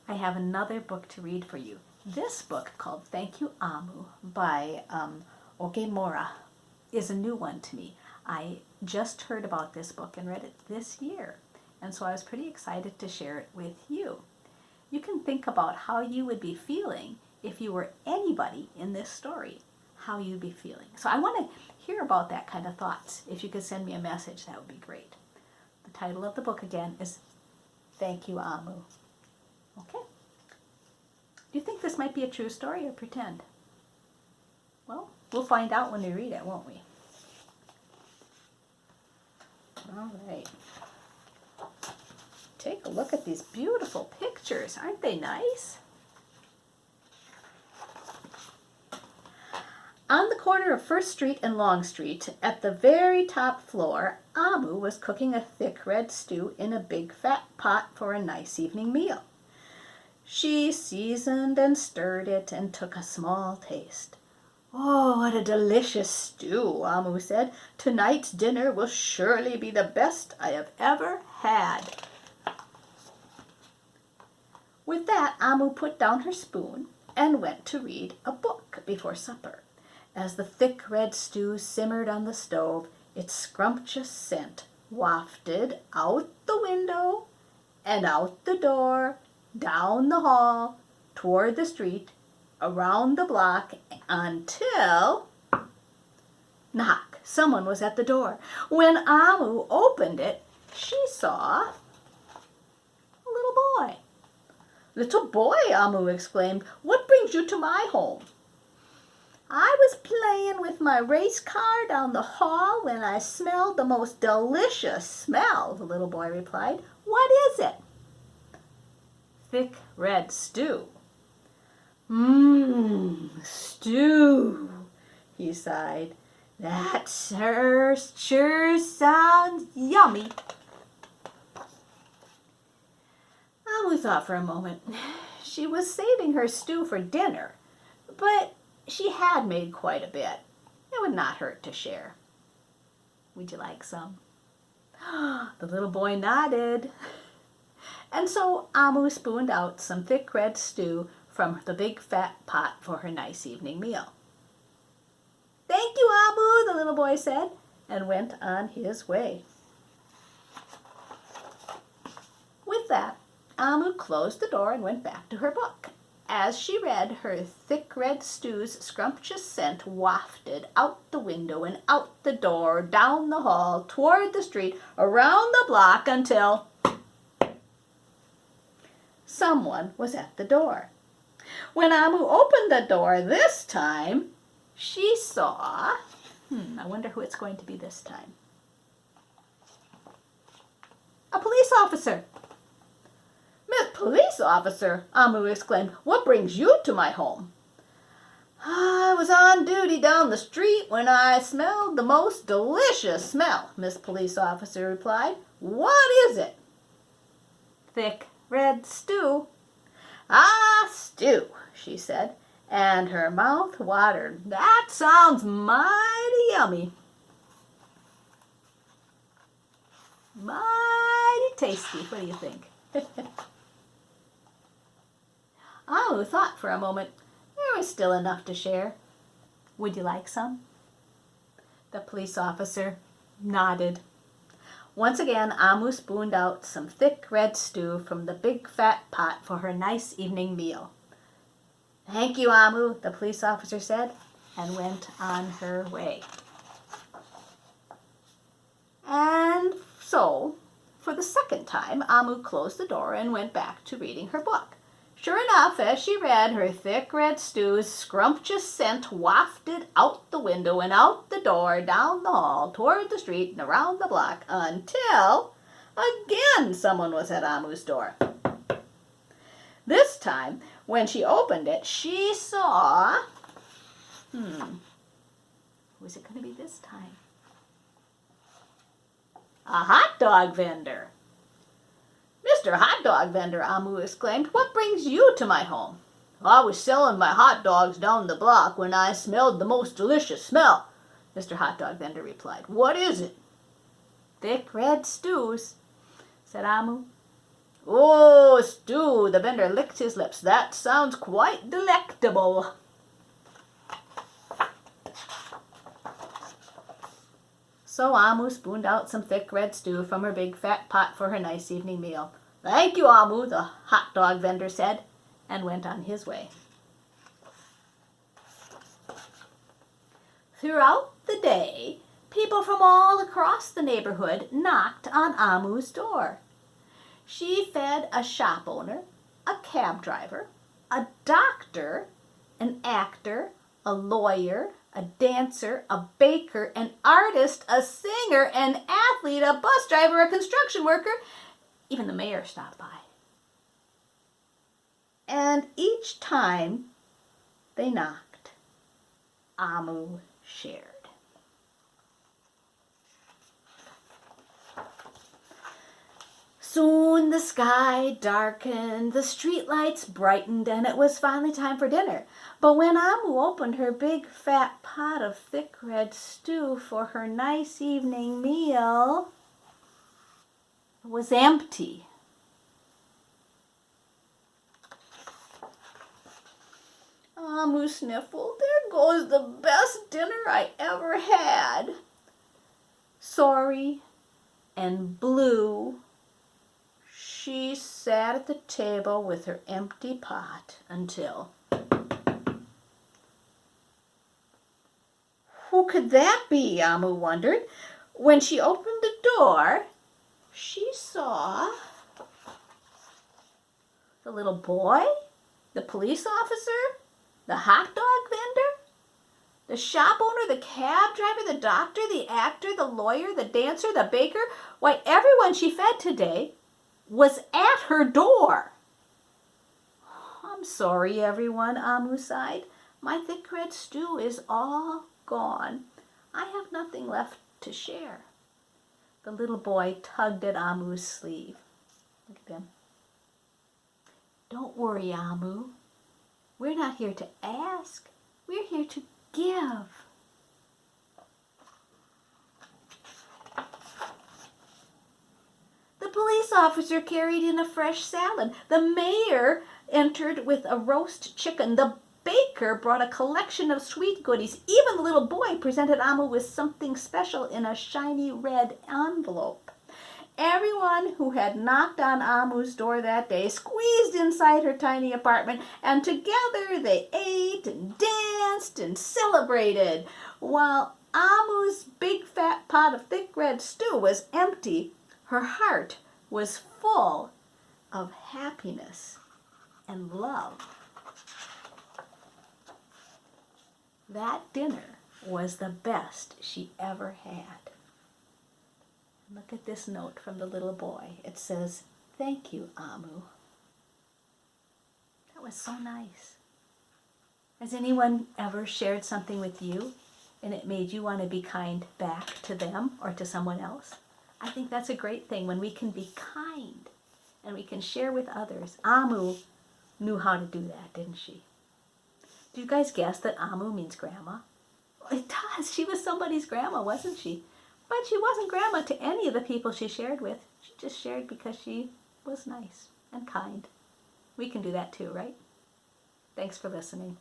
I have another book to read for you. This book, called Thank You, Amu, by Mora, is a new one to me. I just heard about this book and read it this year, and so I was pretty excited to share it with you. You can think about how you would be feeling if you were anybody in this story, how you'd be feeling. So I want to hear about that kind of thoughts. If you could send me a message, that would be great. The title of the book again is Thank You, Amu. Okay. Do you think this might be a true story or pretend? Well, we'll find out when we read it, won't we? All right. Take a look at these beautiful pictures. Aren't they nice? On the corner of First Street and Long Street, at the very top floor, Amu was cooking a thick red stew in a big fat pot for a nice evening meal. She seasoned and stirred it and took a small taste. "Oh, what a delicious stew," Amu said. "Tonight's dinner will surely be the best I have ever had." With that, Amu put down her spoon and went to read a book before supper. As the thick red stew simmered on the stove, its scrumptious scent wafted out the window and out the door, down the hall, toward the street, around the block, until... Knock! Someone was at the door. When Amu opened it, she saw a little boy. "Little boy," Amu exclaimed, "what brings you to my home?" "I was playing with my race car down the hall when I smelled the most delicious smell," the little boy replied. "What is it?" "Thick red stew." Stew," he sighed. "That sure sounds yummy." Amu thought for a moment. She was saving her stew for dinner, but she had made quite a bit. It would not hurt to share. "Would you like some?" The little boy nodded. And so Amu spooned out some thick red stew from the big fat pot for her nice evening meal. "Thank you, Amu," the little boy said, and went on his way. With that, Amu closed the door and went back to her book. As she read, her thick red stew's scrumptious scent wafted out the window and out the door, down the hall, toward the street, around the block, until someone was at the door. When Amu opened the door this time, she saw... I wonder who it's going to be this time. A police officer. "Miss Police Officer," Amu exclaimed, "what brings you to my home?" "I was on duty down the street when I smelled the most delicious smell," Miss Police Officer replied. "What is it?" "Thick red stew." "Ah, stew," she said, and her mouth watered. "That sounds mighty yummy." Mighty tasty. What do you think? Amu thought for a moment. There was still enough to share. "Would you like some?" The police officer nodded. Once again, Amu spooned out some thick red stew from the big fat pot for her nice evening meal. "Thank you, Amu," the police officer said, and went on her way. And so, for the second time, Amu closed the door and went back to reading her book. Sure enough, as she read, her thick red stew's scrumptious scent wafted out the window and out the door, down the hall, toward the street, and around the block, until again someone was at Amu's door. This time, when she opened it, she saw... Who's it going to be this time? A hot dog vendor. "Mr. Hot Dog Vendor," Amu exclaimed, "what brings you to my home?" "I was selling my hot dogs down the block when I smelled the most delicious smell," Mr. Hot Dog Vendor replied. "What is it?" "Thick red stews," said Amu. "Oh, stew, the vendor licked his lips. That sounds quite delectable. So Amu spooned out some thick red stew from her big fat pot for her nice evening meal. Thank you, Amu, the hot dog vendor said, and went on his way. Throughout the day, people from all across the neighborhood knocked on Amu's door. She fed a shop owner, a cab driver, a doctor, an actor, a lawyer, a dancer, a baker, an artist, a singer, an athlete, a bus driver, a construction worker. Even the mayor stopped by. And each time they knocked, Amu shared. Soon the sky darkened, the streetlights brightened, and it was finally time for dinner. But when Amu opened her big fat pot of thick red stew for her nice evening meal, it was empty. Amu sniffled. There goes the best dinner I ever had. Sorry and blue, she sat at the table with her empty pot until... Who could that be, Amu wondered. When she opened the door, she saw the little boy, the police officer, the hot dog vendor, the shop owner, the cab driver, the doctor, the actor, the lawyer, the dancer, the baker. Why, everyone she fed today was at her door. I'm sorry, everyone, Amu sighed. My thick red stew is all gone. I have nothing left to share. The little boy tugged at Amu's sleeve. Look at him. Don't worry, Amu. We're not here to ask. We're here to give. The police officer carried in a fresh salad. The mayor entered with a roast chicken. The baker brought a collection of sweet goodies. Even the little boy presented Amu with something special in a shiny red envelope. Everyone who had knocked on Amu's door that day squeezed inside her tiny apartment, and together they ate and danced and celebrated. While Amu's big fat pot of thick red stew was empty, her heart was full of happiness and love. That dinner was the best she ever had. Look at this note from the little boy. It says, "Thank you, Amu." That was so nice. Has anyone ever shared something with you and it made you want to be kind back to them or to someone else? I think that's a great thing when we can be kind and we can share with others. Amu knew how to do that, didn't she? Did you guys guess that Amu means grandma? It does. She was somebody's grandma, wasn't she? But she wasn't grandma to any of the people she shared with. She just shared because she was nice and kind. We can do that too, right? Thanks for listening.